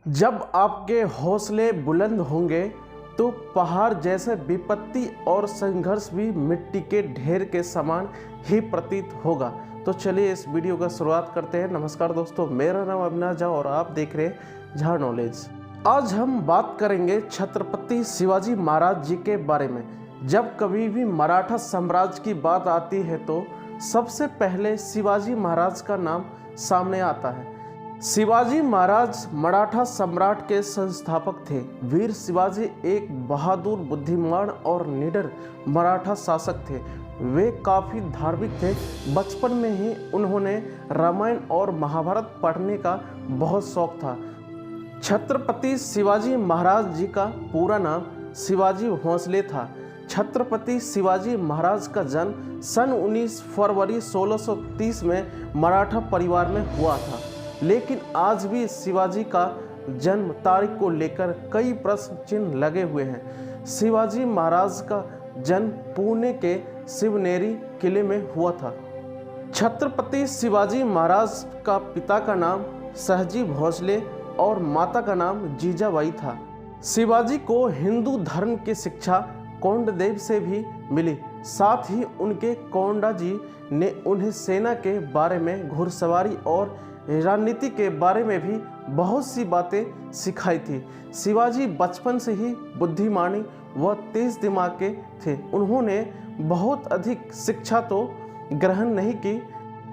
जब आपके हौसले बुलंद होंगे तो पहाड़ जैसे विपत्ति और संघर्ष भी मिट्टी के ढेर के समान ही प्रतीत होगा। तो चलिए इस वीडियो का शुरुआत करते हैं। नमस्कार दोस्तों, मेरा नाम अविनाश झा और आप देख रहे हैं झा नॉलेज। आज हम बात करेंगे छत्रपति शिवाजी महाराज जी के बारे में। जब कभी भी मराठा साम्राज्य की बात आती है तो सबसे पहले शिवाजी महाराज का नाम सामने आता है। शिवाजी महाराज मराठा सम्राट के संस्थापक थे। वीर शिवाजी एक बहादुर, बुद्धिमान और निडर मराठा शासक थे। वे काफ़ी धार्मिक थे। बचपन में ही उन्होंने रामायण और महाभारत पढ़ने का बहुत शौक था। छत्रपति शिवाजी महाराज जी का पूरा नाम शिवाजी भोंसले था। छत्रपति शिवाजी महाराज का जन्म सन 19 फरवरी 1630 में मराठा परिवार में हुआ था। लेकिन आज भी शिवाजी का जन्म तारीख को लेकर कई प्रश्न चिन्ह लगे हुए हैं। शिवाजी महाराज का जन्म पुणे के शिवनेरी किले में हुआ था। छत्रपति शिवाजी महाराज का पिता का नाम सहजी भोसले और माता का नाम जीजाबाई था। शिवाजी को हिंदू धर्म की शिक्षा कोंडदेव से भी मिली। साथ ही उनके कोंडा जी ने उन्हें सेना के बारे में, घुड़सवारी और रणनीति के बारे में भी बहुत सी बातें सिखाई थी। शिवाजी बचपन से ही बुद्धिमानी व तेज दिमाग के थे। उन्होंने बहुत अधिक शिक्षा तो ग्रहण नहीं की,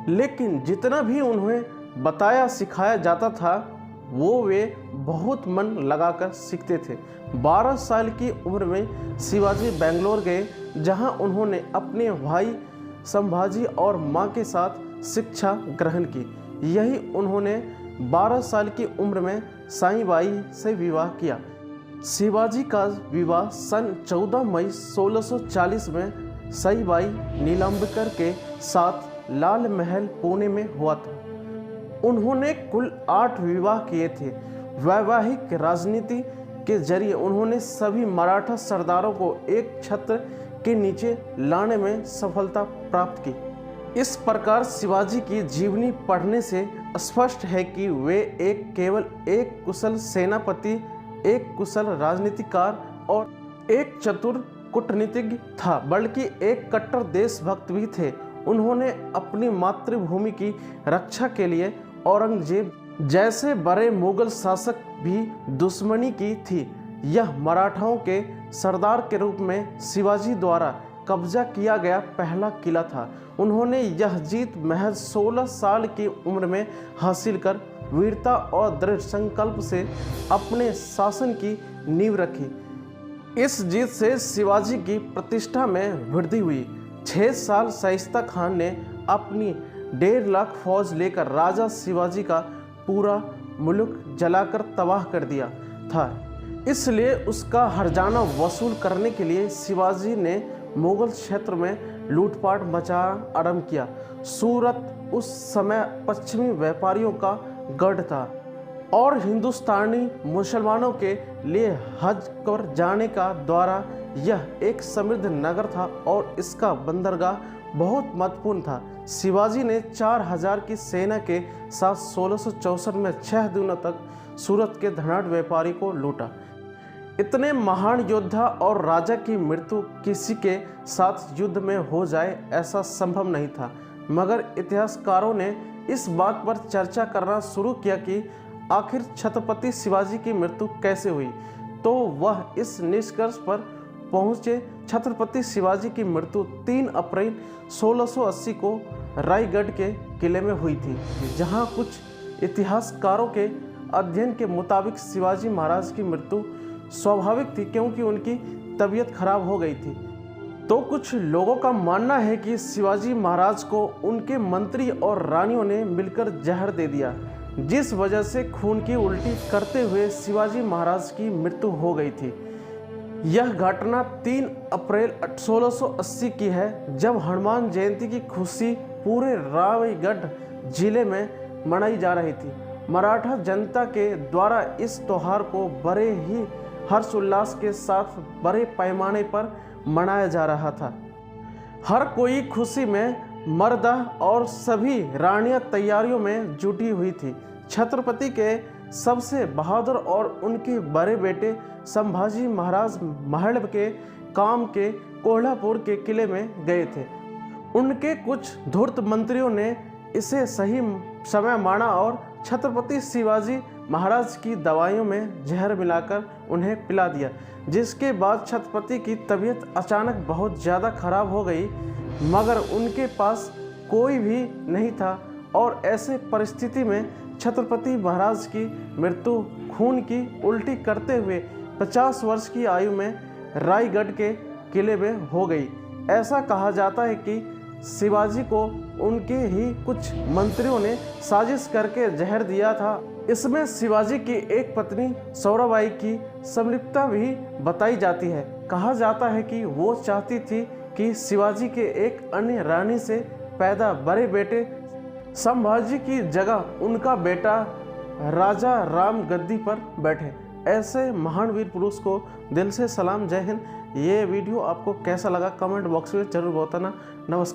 लेकिन जितना भी उन्हें बताया सिखाया जाता था वो वे बहुत मन लगाकर सीखते थे। 12 साल की उम्र में शिवाजी बेंगलोर गए, जहां उन्होंने अपने भाई संभाजी और मां के साथ शिक्षा ग्रहण की। यही उन्होंने 12 साल की उम्र में साईबाई से विवाह किया। शिवाजी का विवाह सन 14 मई 1640 में साईबाई नीलांबकर के साथ लाल महल पुणे में हुआ था। उन्होंने कुल 8 विवाह किए थे। वैवाहिक राजनीति के जरिए उन्होंने सभी मराठा सरदारों को एक छत्र के नीचे लाने में सफलता प्राप्त की। इस प्रकार शिवाजी की जीवनी पढ़ने से स्पष्ट है कि वे केवल एक कुशल सेनापति, एक कुशल राजनीतिकार और एक चतुर कूटनीतिज्ञ था, बल्कि एक कट्टर देशभक्त भी थे। उन्होंने अपनी मातृभूमि की रक्षा के लिए औरंगजेब जैसे बड़े मुगल शासक भी दुश्मनी की थी। यह मराठाओं के सरदार के रूप में शिवाजी द्वारा कब्जा किया गया पहला किला था। उन्होंने यह जीत महज 16 साल की उम्र में हासिल कर वीरता और दृढ़ संकल्प से अपने शासन की नींव रखी। इस जीत से शिवाजी की प्रतिष्ठा में वृद्धि हुई। 6 साल शाइस्ता खान ने अपनी 1.5 लाख फौज लेकर राजा शिवाजी का पूरा मुल्क जलाकर तबाह कर दिया था। इसलिए उसका हर्जाना वसूल करने के लिए शिवाजी ने मुगल क्षेत्र में लूटपाट मचाना आरंभ किया। सूरत उस समय पश्चिमी व्यापारियों का गढ़ था और हिंदुस्तानी मुसलमानों के लिए हज कर जाने का द्वारा यह एक समृद्ध नगर था और इसका बंदरगाह बहुत महत्वपूर्ण था। शिवाजी ने 4000 की सेना के साथ 1664 में 6 दिनों तक सूरत के धनाढ़ व्यापारी को लूटा। इतने महान योद्धा और राजा की मृत्यु किसी के साथ युद्ध में हो जाए ऐसा संभव नहीं था। मगर इतिहासकारों ने इस बात पर चर्चा करना शुरू किया कि आखिर छत्रपति शिवाजी की मृत्यु कैसे हुई, तो वह इस निष्कर्ष पर पहुंचे। छत्रपति शिवाजी की मृत्यु 3 अप्रैल 1680 को रायगढ़ के किले में हुई थी, जहां कुछ इतिहासकारों के अध्ययन के मुताबिक शिवाजी महाराज की मृत्यु स्वाभाविक थी क्योंकि उनकी तबीयत खराब हो गई थी। तो कुछ लोगों का मानना है कि शिवाजी महाराज को उनके मंत्री और रानियों ने मिलकर जहर दे दिया, जिस वजह से खून की उल्टी करते हुए शिवाजी महाराज की मृत्यु हो गई थी। यह घटना 3 अप्रैल 1680 की है, जब हनुमान जयंती की खुशी पूरे रायगढ़ जिले में मनाई जा रही थी। मराठा जनता के द्वारा इस त्योहार को बड़े ही हर्षोल्लास के साथ बड़े पैमाने पर मनाया जा रहा था। हर कोई खुशी में मर्दा और सभी रानियां तैयारियों में जुटी हुई थी। छत्रपति के सबसे बहादुर और उनके बड़े बेटे संभाजी महाराज महड़ के काम के कोल्हापुर के किले में गए थे। उनके कुछ धूर्त मंत्रियों ने इसे सही समय माना और छत्रपति शिवाजी महाराज की दवाइयों में जहर मिलाकर उन्हें पिला दिया, जिसके बाद छत्रपति की तबीयत अचानक बहुत ज़्यादा खराब हो गई। मगर उनके पास कोई भी नहीं था और ऐसे परिस्थिति में छत्रपति महाराज की मृत्यु खून की उल्टी करते हुए 50 वर्ष की आयु में रायगढ़ के किले में हो गई। ऐसा कहा जाता है कि शिवाजी को उनके ही कुछ मंत्रियों ने साजिश करके जहर दिया था। इसमें शिवाजी की एक पत्नी सौराबाई की संलिप्तता भी बताई जाती है। कहा जाता है कि वो चाहती थी कि शिवाजी के एक अन्य रानी से पैदा बड़े बेटे संभाजी की जगह उनका बेटा राजा राम गद्दी पर बैठे। ऐसे महान वीर पुरुष को दिल से सलाम। जय हिंद। ये वीडियो आपको कैसा लगा कमेंट बॉक्स में जरूर बताना। नमस्कार।